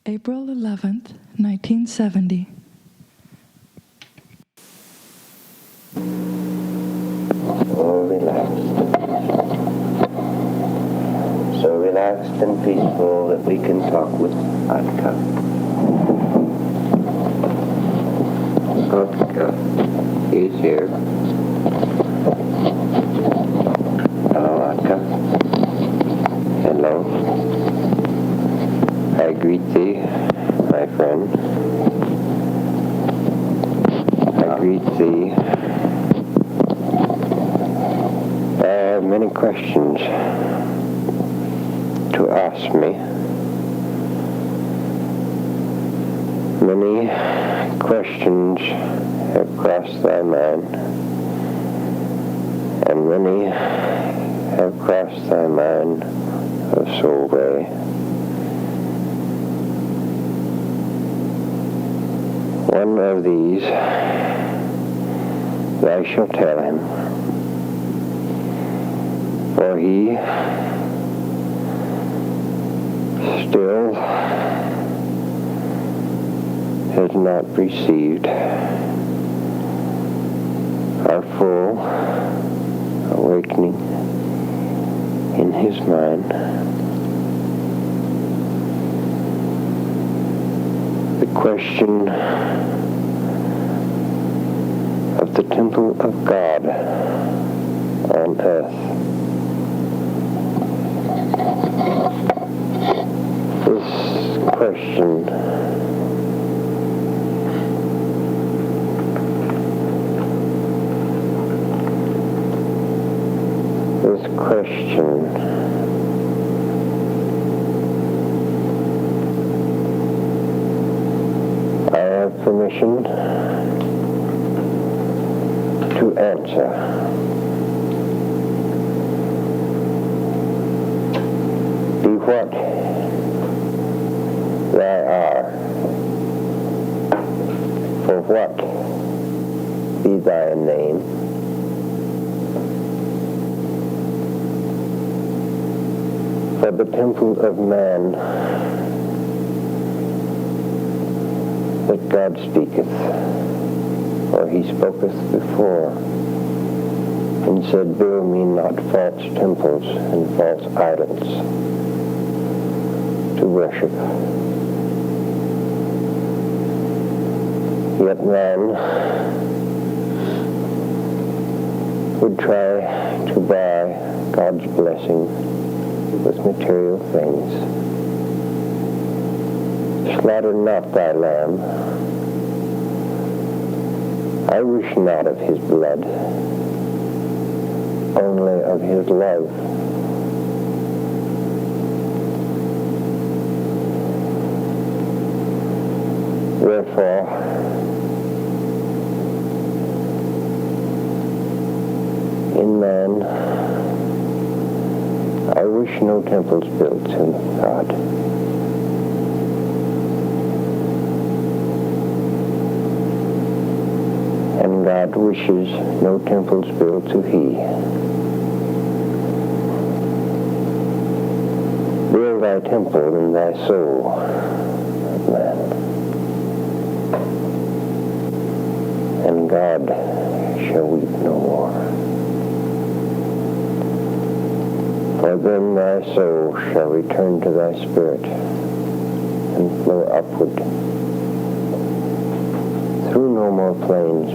April 11th, 1970. Oh, relaxed. So relaxed and peaceful that we can talk with Atka. Atka is here. Hello, Atka. Hello. I greet thee, my friend. I greet thee. I have many questions to ask me. Many questions have crossed thy mind, and many have crossed thy mind of soul way. One of these thou shalt tell him, for he still has not received our full awakening in his mind. The question of the temple of God on earth. This question I have permission to answer. Be what thou art, for what be thy name, for the temple of man that God speaketh, for he spoketh before, and said, build me not false temples and false idols to worship. Yet man would try to buy God's blessing with material things. Slaughter not thy lamb. I wish not of his blood, only of his love. Wherefore, in man, I wish no temples built to God. And God wishes no temples built to he. Build thy temple in thy soul, man, and God shall weep no more. For then thy soul shall return to thy spirit and flow upward through no more plains,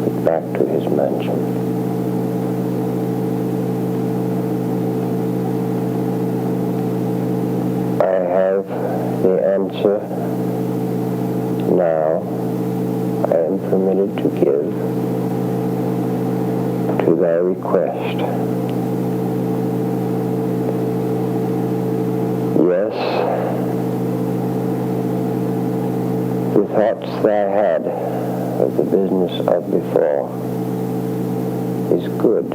but back to his mansion. I have the answer now. I am permitted to give to thy request. Yes, the thoughts thou had of the business of before is good.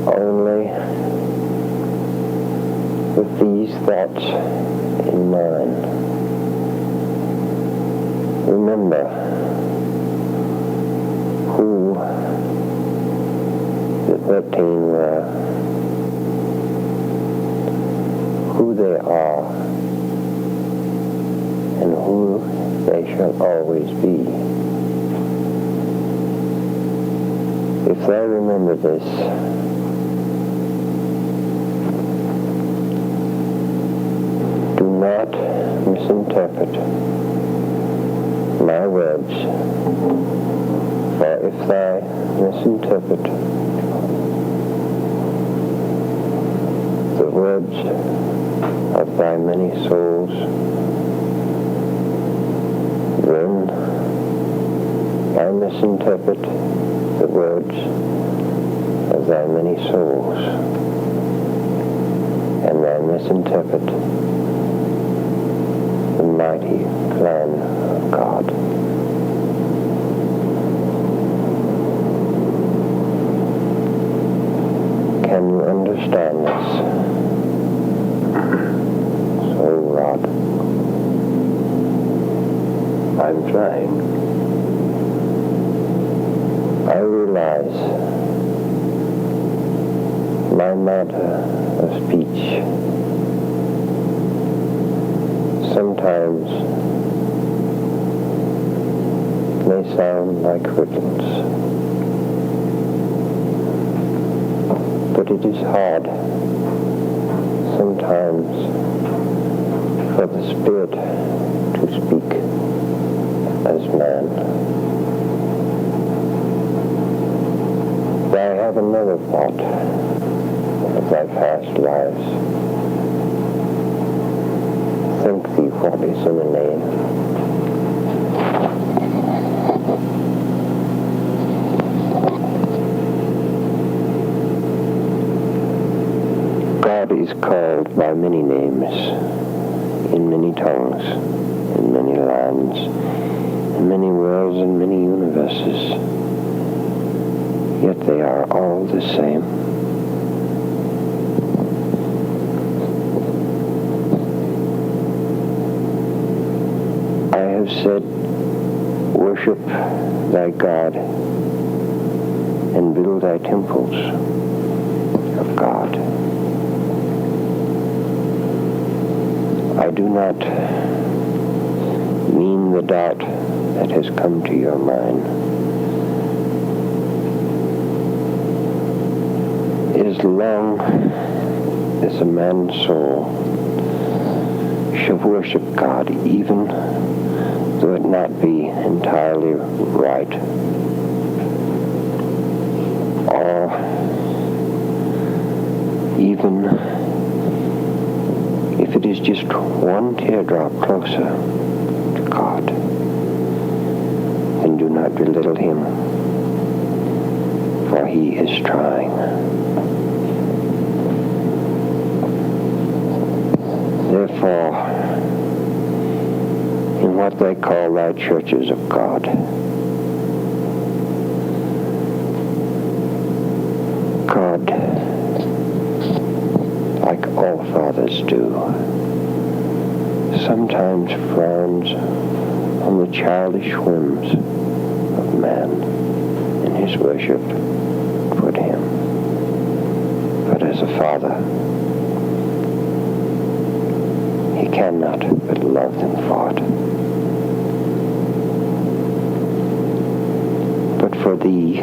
Only with these thoughts in mind, remember who the 13 were who they are and who they shall always be. If thou remember this, do not misinterpret my words, for if thou misinterpret the words of thy many souls, then I misinterpret the words of thy many souls, and I misinterpret the mighty plan of God. Can you understand this? So, Rod, I'm trying. I realize my matter of speech sometimes may sound like riddles, but it is hard sometimes for the Spirit to speak as man. I have another thought of thy past lives. Think thee what is in a name. God is called by many names, in many tongues, in many lands, in many worlds, and many universes. Yet they are all the same. I have said, worship thy God and build thy temples of God. I do not mean the doubt that has come to your mind. As long as a man's soul shall worship God, even though it not be entirely right, or even if it is just one teardrop closer to God, then do not belittle him, for he is trying. Therefore, in what they call thy churches of God, God, like all fathers do, sometimes frowns on the childish whims of man in his worship toward him. But as a father, he cannot but love them for it. But for thee,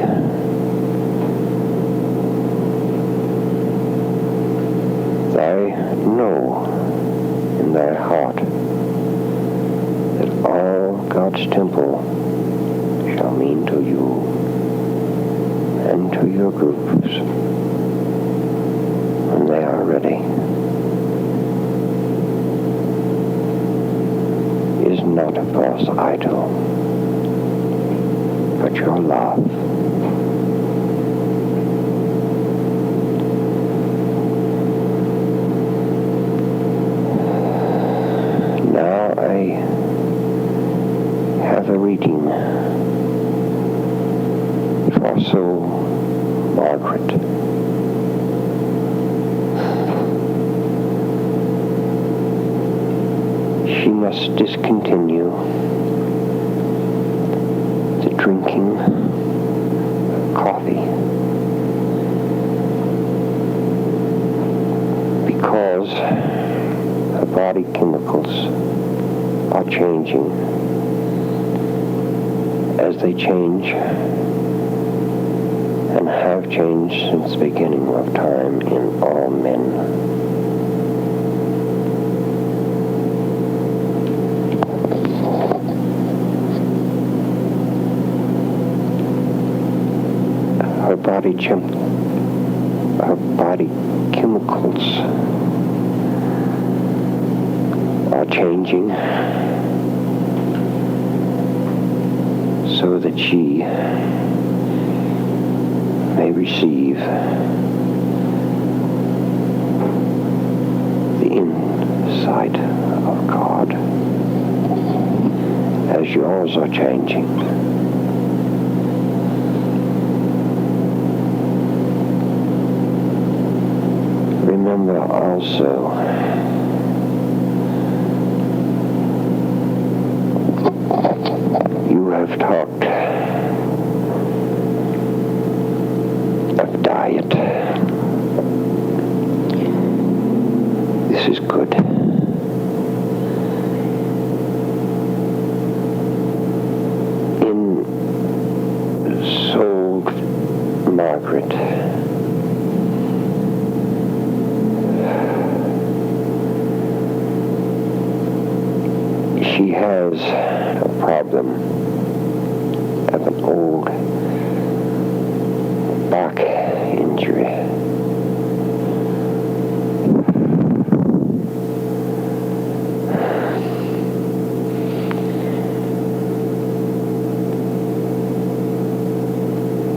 thou know in thy heart that all God's temple shall mean to you and to your groups when they are ready. Is not a false idol, but your love. Now I have a reading for Soul Margaret. She must discontinue the drinking of coffee because body chemicals are changing as they change and have changed since the beginning of time in all men. Her body chemicals are changing so that she may receive the insight of God as yours are changing. Remember also you have talked of diet. This is good. In soul Margaret, she has a problem of an old back injury.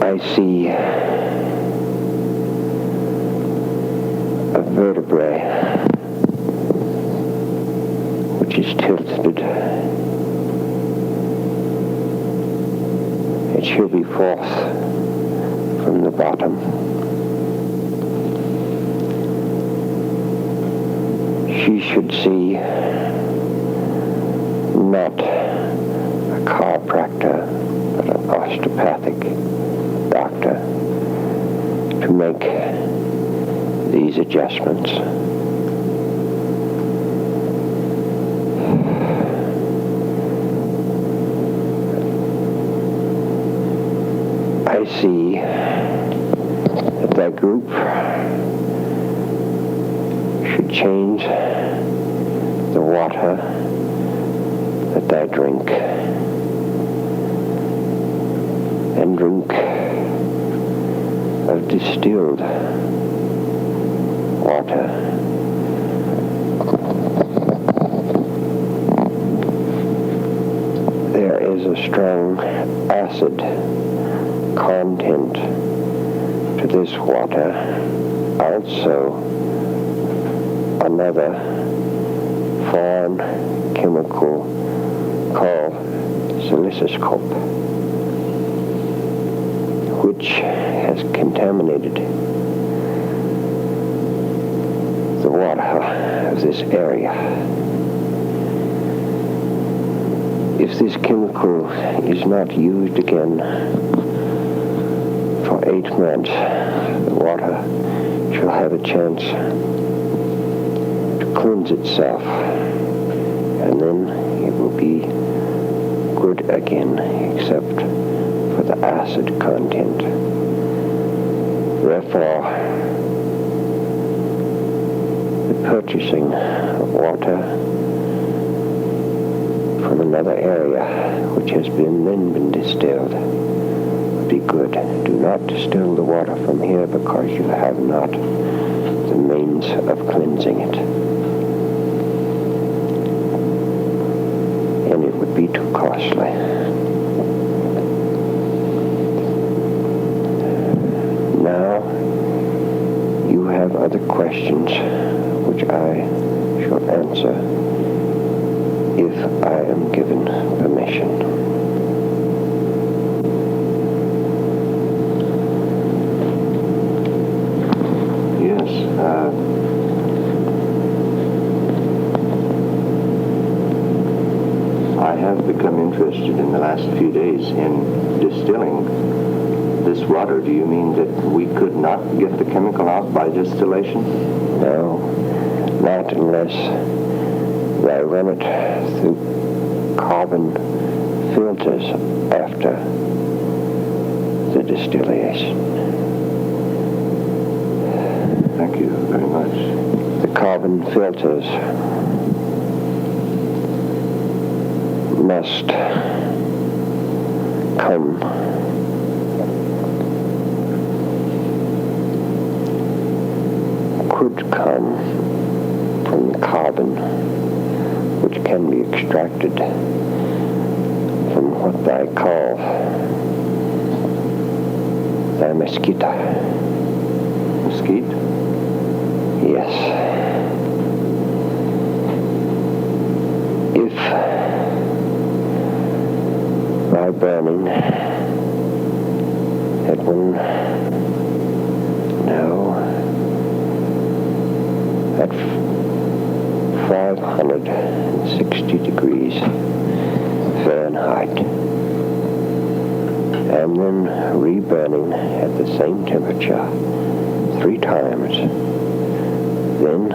I see a vertebrae which is tilted. It should be forth from the bottom. She should see not a chiropractor, but an osteopathic doctor to make these adjustments. I see that that group should change the water that they drink and drink of distilled water. There is a strong acid content to this water. Also, another foreign chemical called silicioscope, which has contaminated the water of this area. If this chemical is not used again for 8 months, the water shall have a chance to cleanse itself, and then it will be good again, except for the acid content. Therefore, the purchasing of water from another area which has then been distilled would be good. Do not distill the water from here because you have not the means of cleansing it. And it would be too costly. Now, you have other questions which I shall answer if I am given permission. Yes. I have become interested in the last few days in distilling this water. Do you mean that we could not get the chemical out by distillation? No, not unless They run it through carbon filters after the distillation. Thank you very much. The carbon filters must come could come from the carbon, which can be extracted from what they call the mesquite. Mesquite? Yes. If by burning at 560 degrees Fahrenheit, and then reburning at the same temperature 3 times, then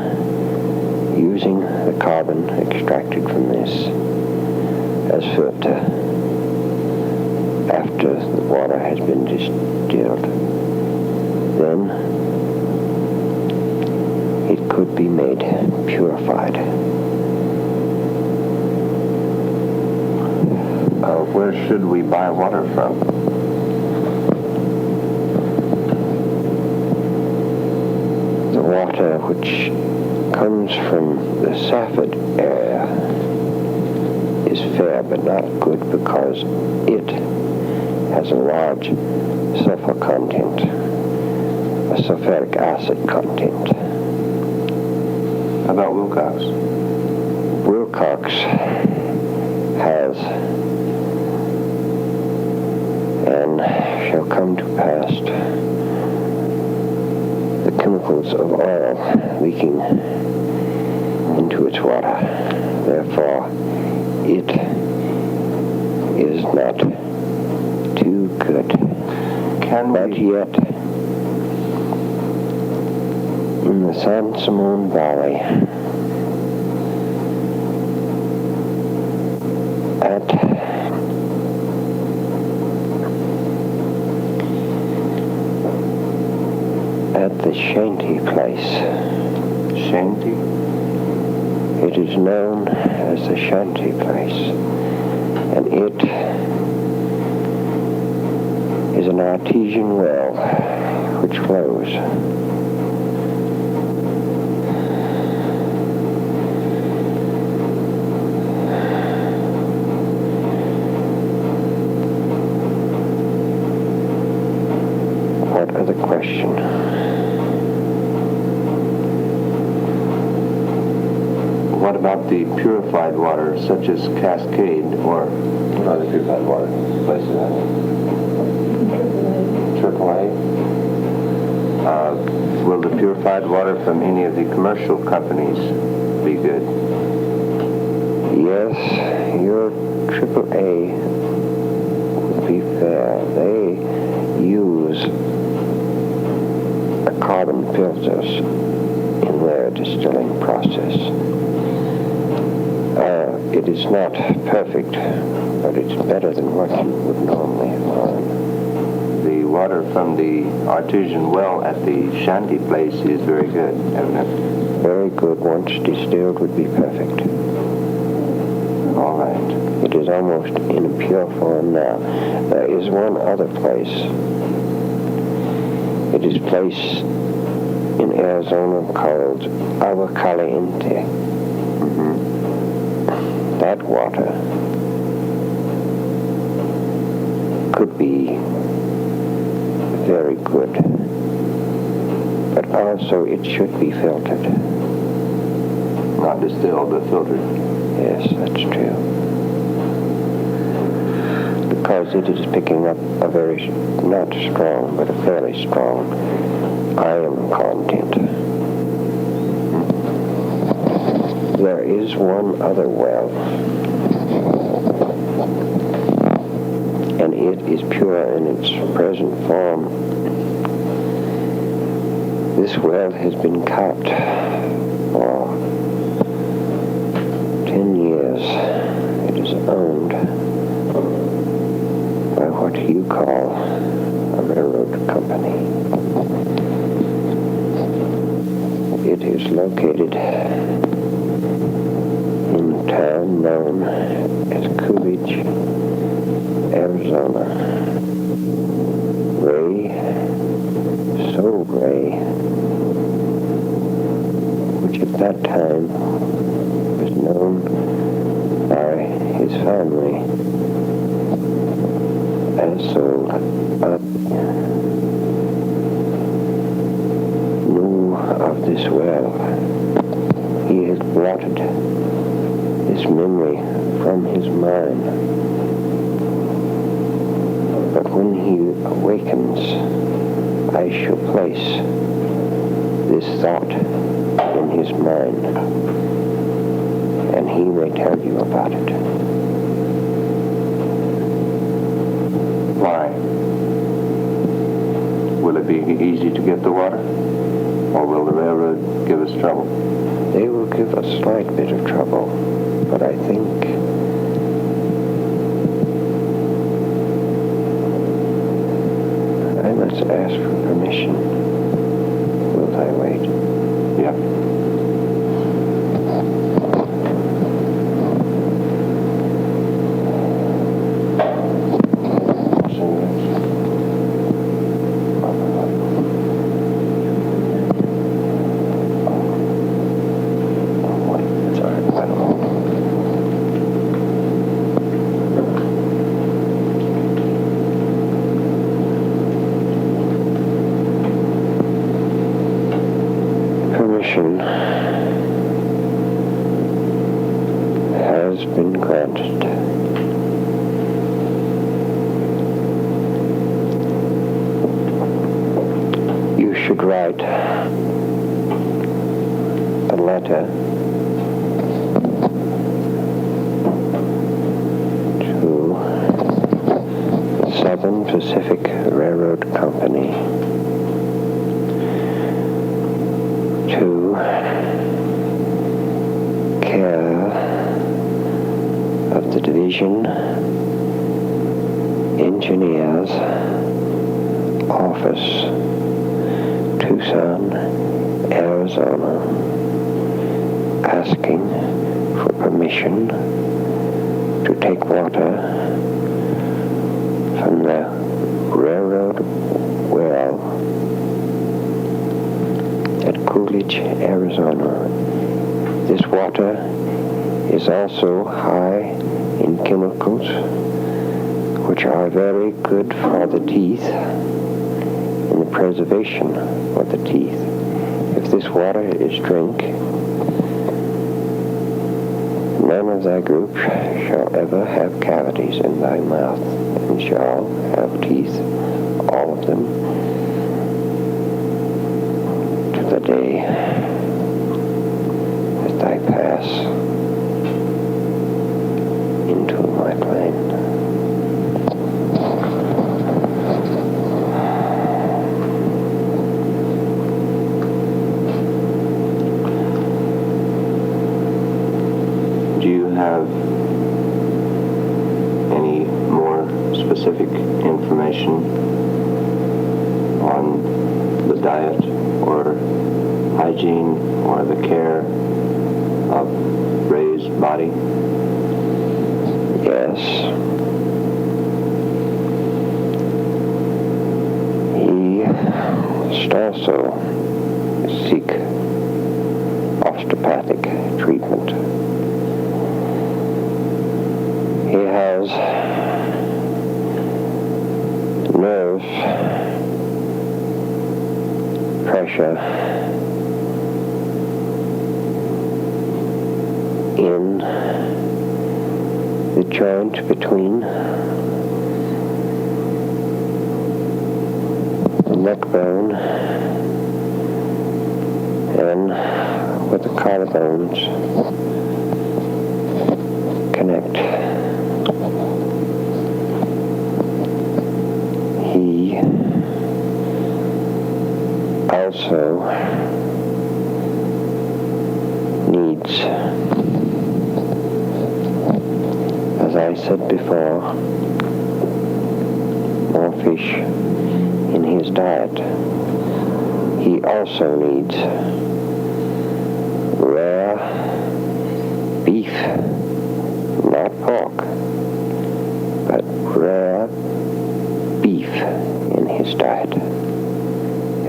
using the carbon extracted from this as filter after the water has been distilled, then it could be made purified. Where should we buy water from? The water which comes from the Safford area is fair but not good because it has a large sulfur content, a sulfuric acid content. How about Wilcox? Wilcox has and shall come to pass the chemicals of oil leaking into its water. Therefore, it is not too good. But yet, in the San Simon Valley, at the Shanty place. Shanty? It is known as the Shanty place, and it is an artesian well which flows. What other question? What about the purified water, such as Cascade or other purified water places? AAA. Will the purified water from any of the commercial companies be good? Yes, your AAA would be fair. They use carbon filters in their distilling process. It is not perfect, but it's better than what you would normally find. The water from the artesian well at the Shanty place is very good, isn't it? Very good. Once distilled would be perfect. All right. It is almost in a pure form now. There is one other place. It is placed in Arizona called Agua Caliente. That water could be very good, but also it should be filtered. Not distilled, but filtered. Yes, that's true. Because it is picking up a very, not strong, but a fairly strong iron content. There is one other well, and it is pure in its present form. This well has been capped for call a railroad company. It is located in a town known as Coolidge, Arizona. Ray, Soul Ray, which at that time was known by his family as Soul, knew of this well. He has blotted this memory from his mind. But when he awakens, I shall place this thought in his mind, and he may tell you about it. Why? Will it be easy to get the water? Or will the railroad give us trouble? They will give a slight bit of trouble, but I think I must ask for permission. Will I wait? Yeah. Has been granted. You should write a letter to the Southern Pacific Railroad Company to care of the Division Engineers Office, Tucson, Arizona, asking for permission to take water from the railroad well at Coolidge, Arizona. This water is also high in chemicals which are very good for the teeth and the preservation of the teeth. If this water is drink, none of thy group shall ever have cavities in thy mouth, and shall have teeth, all of them, to the day that I pass into my plane. Do you have any more specific information on the diet or hygiene or the care of Ray's body? Yes. He must also seek osteopathic treatment. He has nerve pressure in the joint between the neck bone and where the collarbones connect. He also needs, as I said before, more more fish in his diet. He also needs rare beef, not pork, but rare beef in his diet,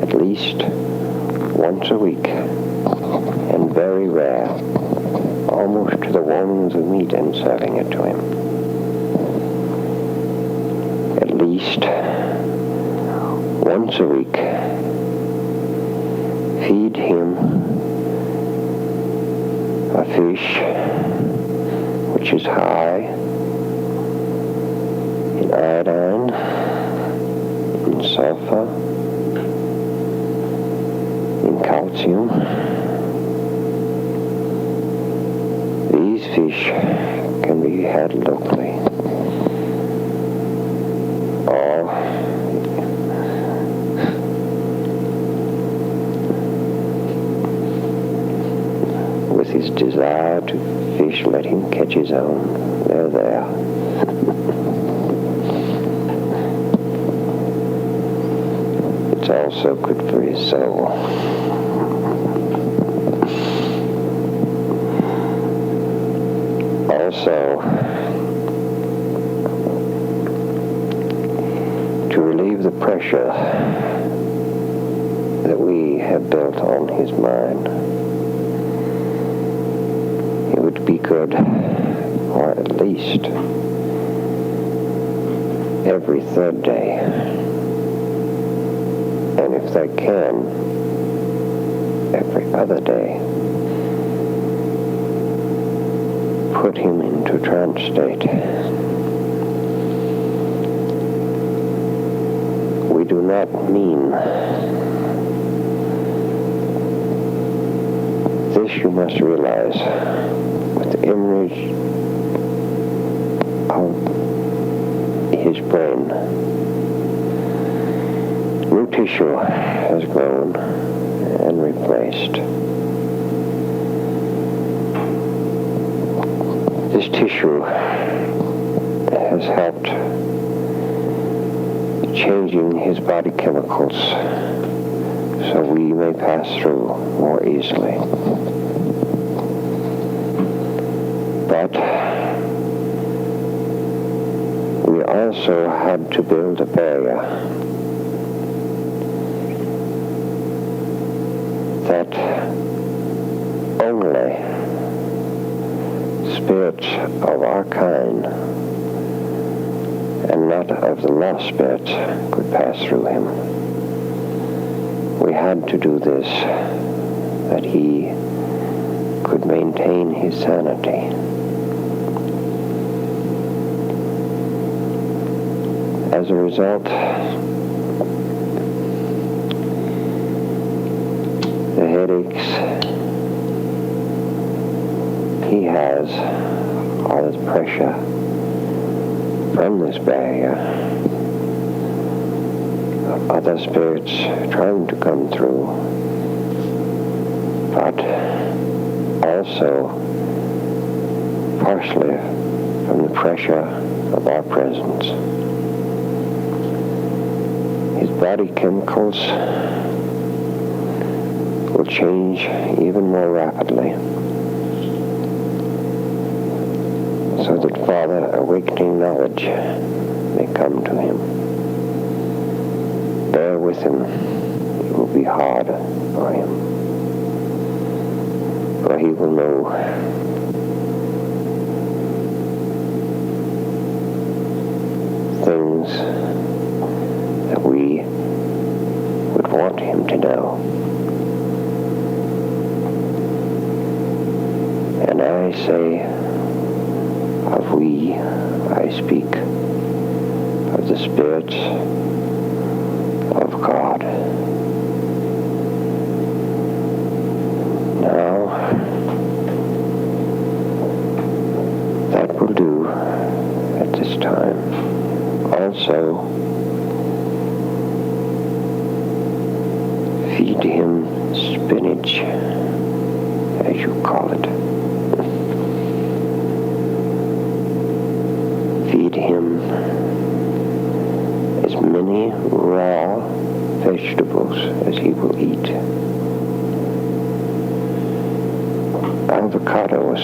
at least once a week, and very rare, almost to the warming of the meat and serving it to him. At least once a week, feed him a fish which is high in iodine, in sulfur, in calcium. These fish can be had locally, or with his desire to fish, let him catch his own. They're there. It's also good for his soul. Also, to relieve the pressure that we have built on his mind, it would be good, or at least every third day, and if they can, every other day, put him into trance state. We do not mean this, you must realize, with the image of his brain. New tissue has grown and replaced. This tissue has helped changing his body chemicals so we may pass through more easily. But we also had to build a barrier that only spirits of our kind and not of the lost spirits could pass through him. We had to do this that he could maintain his sanity. As a result, the headaches he has, all his pressure from this barrier of other spirits trying to come through, but also partially from the pressure of our presence. His body chemicals will change even more rapidly, so that farther awakening knowledge may come to him. Bear with him. It will be hard for him, for he will know things that we would want him to know. And I say, of we, I speak of the spirits of God. Now, that will do at this time. Also, feed him spinach, as you call it. Feed him as many raw vegetables as he will eat. Avocados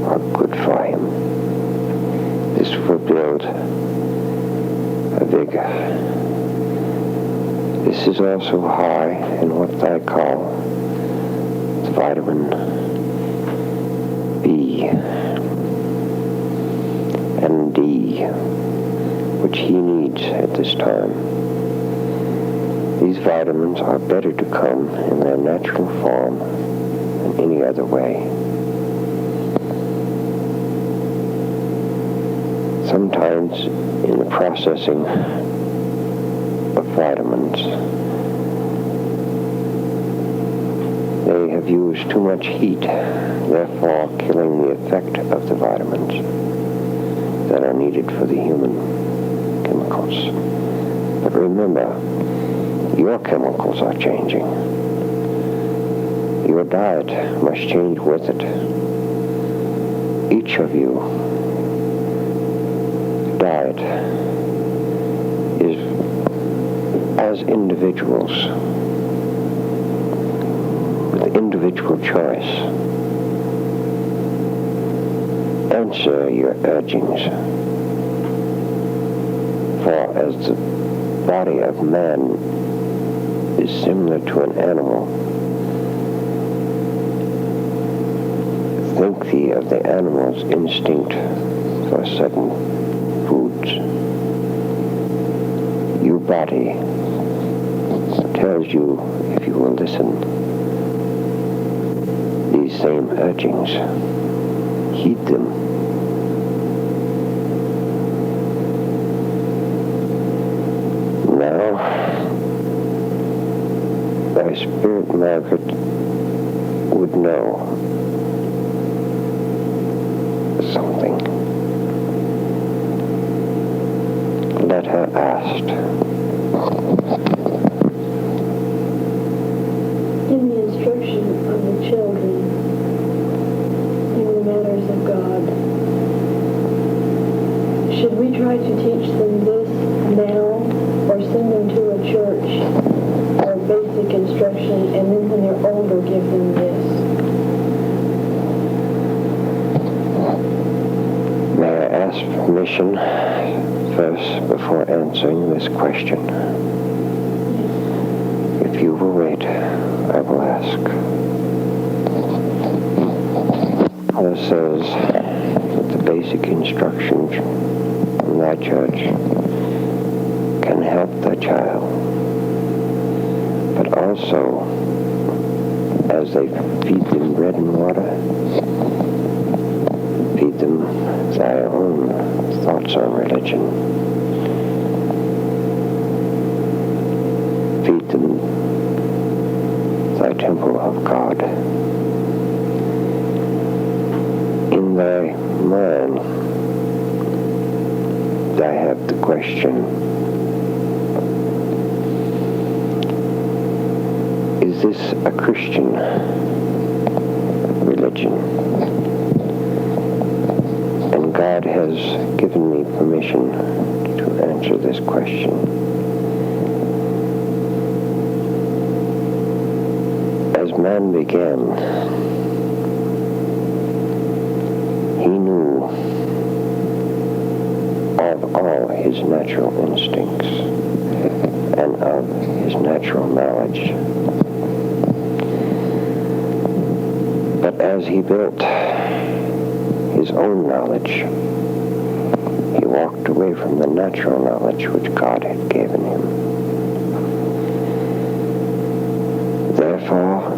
are good for him. This will build a vigor. This is also high in what I call the vitamin B and D, which he needs at this time. These vitamins are better to come in their natural form than any other way. Sometimes in the processing of vitamins, they have used too much heat, therefore killing the effect of the vitamins that are needed for the human chemicals. But remember, your chemicals are changing. Your diet must change with it. Each of you diet is as individuals with individual choice. Answer your urgings, for as the body of man is similar to an animal, think thee of the animal's instinct for certain foods. Your body tells you, if you will listen, these same urgings. Heed them. Now, thy spirit, Margaret, would know something. Let her ask. In the instruction of the children in the matters of God, should we try to teach them this now, or send them to a church or basic instruction, and then when they're older give them this? May I ask permission first before answering this question? If you will wait, I will ask. Father says that the basic instructions from thy church can help thy child, but also as they feed them bread and water, feed them thy own thoughts on religion. Feed them thy temple of God. In thy mind, I have the question, is this a Christian religion? And God has given me permission to answer this question. As man began, he knew of all his natural instincts and of his natural knowledge. But as he built his own knowledge, he walked away from the natural knowledge which God had given him. Therefore,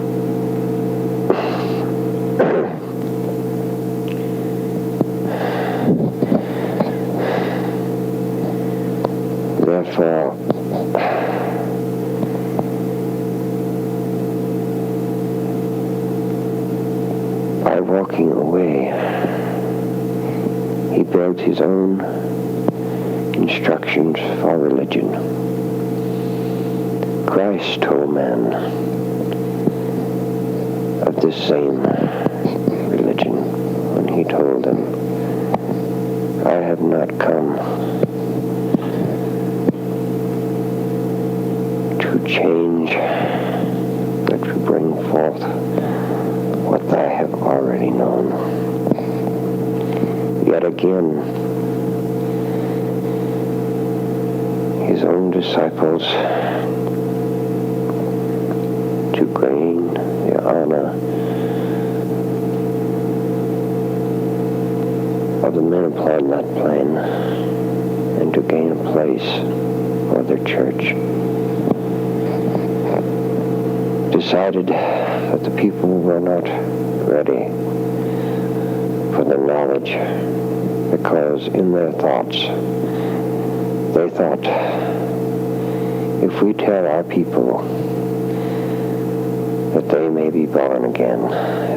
by walking away, he built his own instructions for religion. Christ told man of this same religion when he told them, I have not come to change, but to bring forth what I have already known. Yet again, his own disciples to gain the honor of the men upon that plane and to gain a place for the church. Decided that the people were not ready for the knowledge because in their thoughts they thought, if we tell our people that they may be born again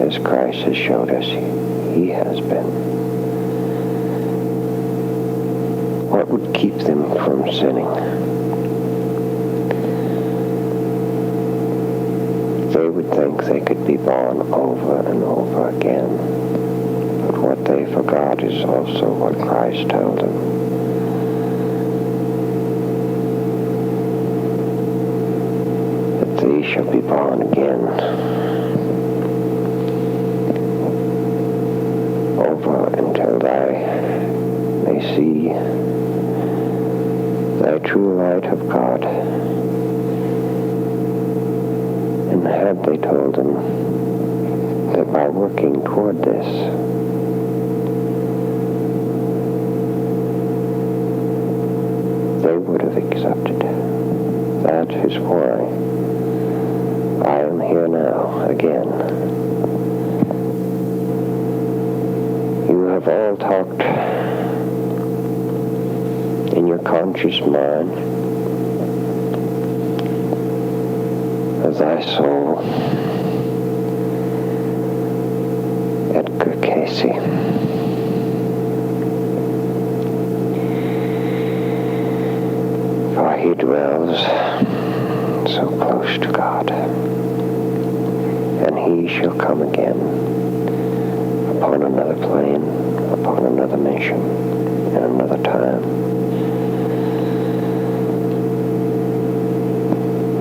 as Christ has showed us he has been, what would keep them from sinning? They would think they could be born over and over again. But what they forgot is also what Christ told them. That they shall be born again. Over until they may see the true light of God. And had they told them that by working toward this, they would have accepted. That is why I am here now again. You have all talked in your conscious mind of thy soul, Edgar Casey. For he dwells so close to God, and he shall come again upon another plane, upon another mission, in another time.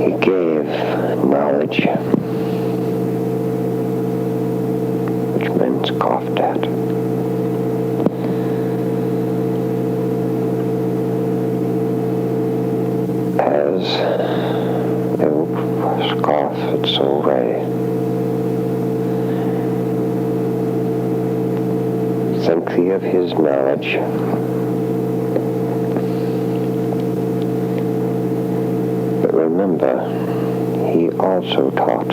He gave knowledge, which men scoffed at. As they will scoff at Soul Ray. Think thee of his knowledge. But remember, he also taught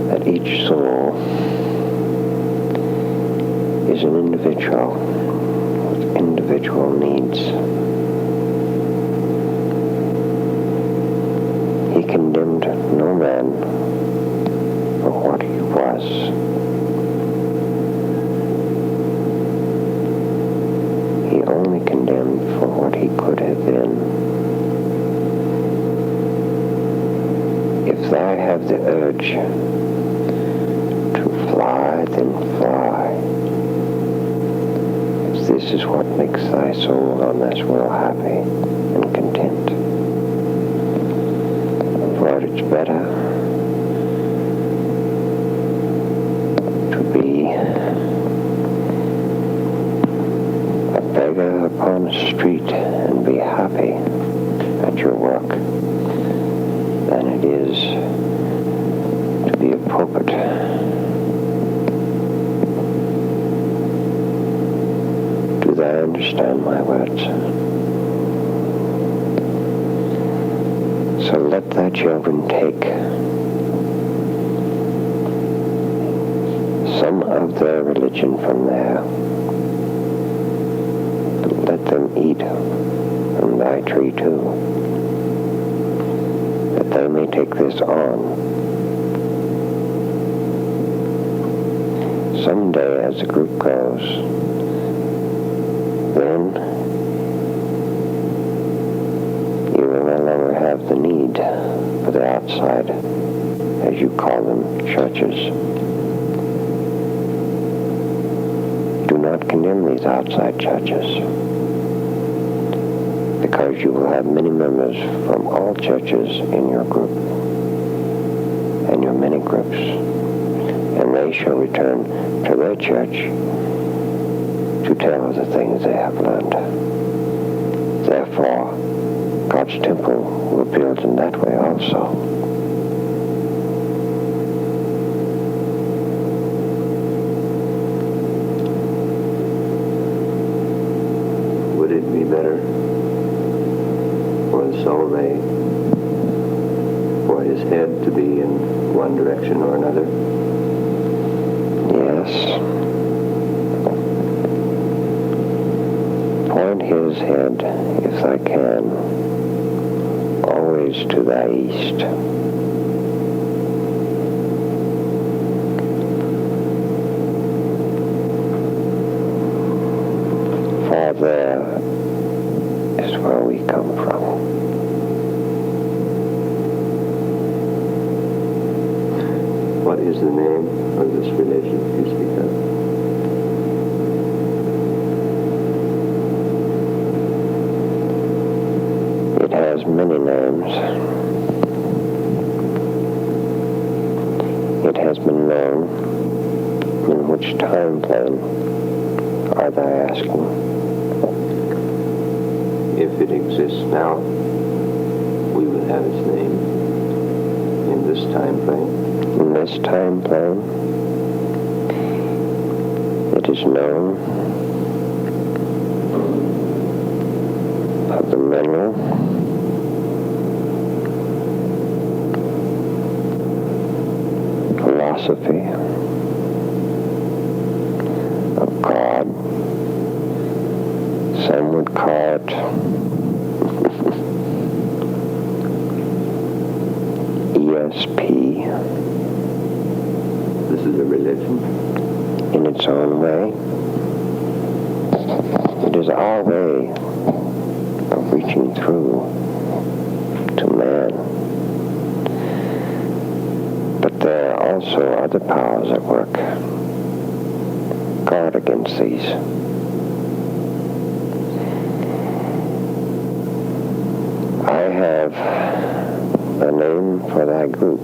that each soul is an individual with individual needs. He condemned no man for what he was. He only condemned for what he could have been. If thou have the urge to fly, then fly. If this is what makes thy soul on this world happy and content. For it's better to be a beggar upon the street and be happy at your work than it is to be a pulpit. Do thou understand my words? So let thy children take some of their religion from there. Let them eat from thy tree too, that they may take this on. Someday as the group goes, then you will no longer have the need for the outside, as you call them, churches. Do not condemn these outside churches, because you will have many members from all churches in your group and your many groups, and they shall return to their church to tell of the things they have learned. Therefore, God's temple will build in that way also. Would it be better for the soul ray, for his head to be in one direction or another? Yes. Point his head, if I can, always to thy east. For there is where we come from. What is the name of this religion you speak of? It has many names. It has been known. In which time plane are they asking? If it exists now, we would have its name in this time frame. In this time plane, it is known of the mineral, philosophy of God. Some would call it ESP. This is a religion. In its own way. It is our way of reaching through to man. But there are also other powers at work. Guard against these. I have a name for thy group,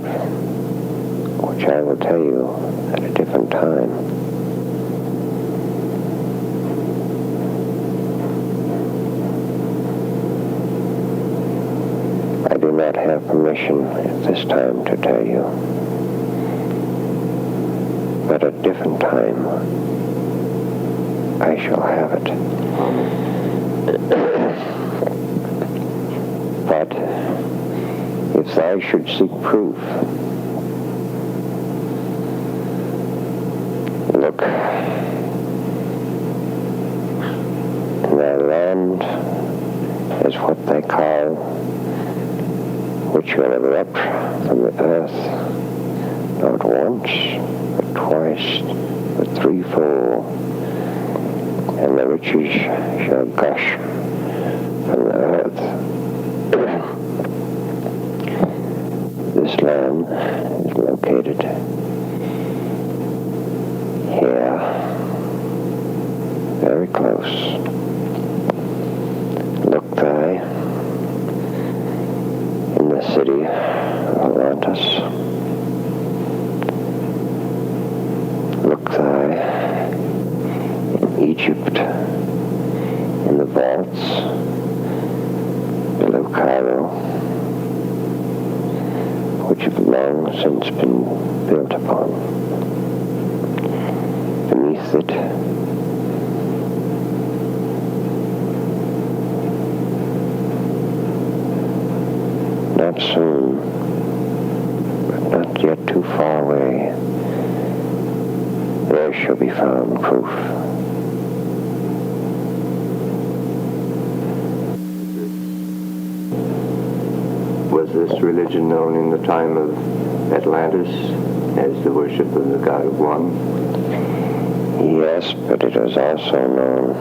which I will tell you at a different time. I do not have permission at this time to tell you, but at a different time I shall have it. But if thou should seek proof, look in thy land is what they call, which will erupt from the earth, not once, but twice, but threefold, and the riches shall gush from the earth. This land is located here, very close. Look thy in the city of Atlantis. Look thy in Egypt, in the vaults below Cairo, which have long since been built upon. Beneath it, not soon, but not yet too far away, there shall be found proof. Was this religion known in the time of Atlantis as the worship of the God of One? Yes, but it is also known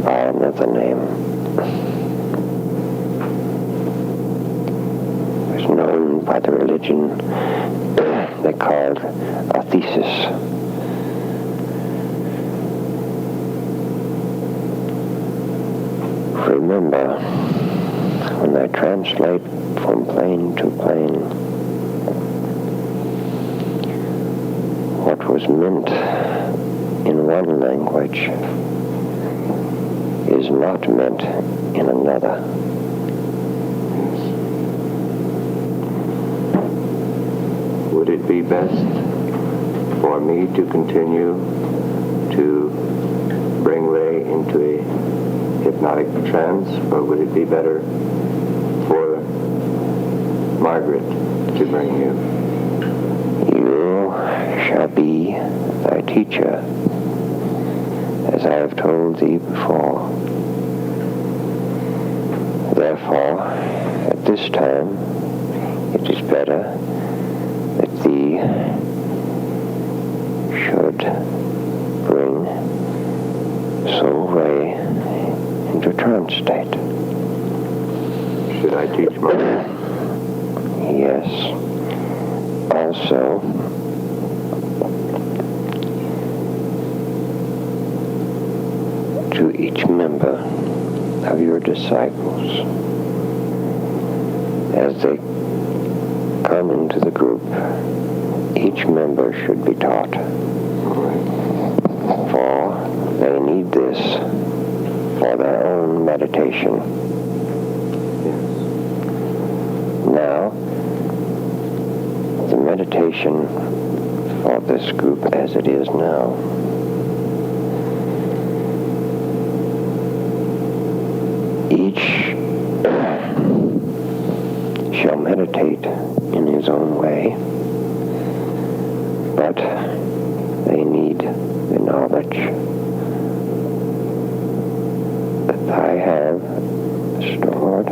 by another name. It was known by the religion they called a thesis. Remember, when they translate from plane to plane, what was meant in one language is not meant in another. Would it be best for me to continue to bring Ray into a hypnotic trance, or would it be better for Margaret to bring you? You shall be thy teacher, as I have told thee before. Therefore, at this time, it is better that thee should bring soul Ray into trance state. Should I teach Margaret? Yes. Also, to each member of your disciples, as they come into the group, each member should be taught. For they need this for their own meditation. Now, the meditation for this group as it is now each shall meditate in his own way, but they need the knowledge that I have stored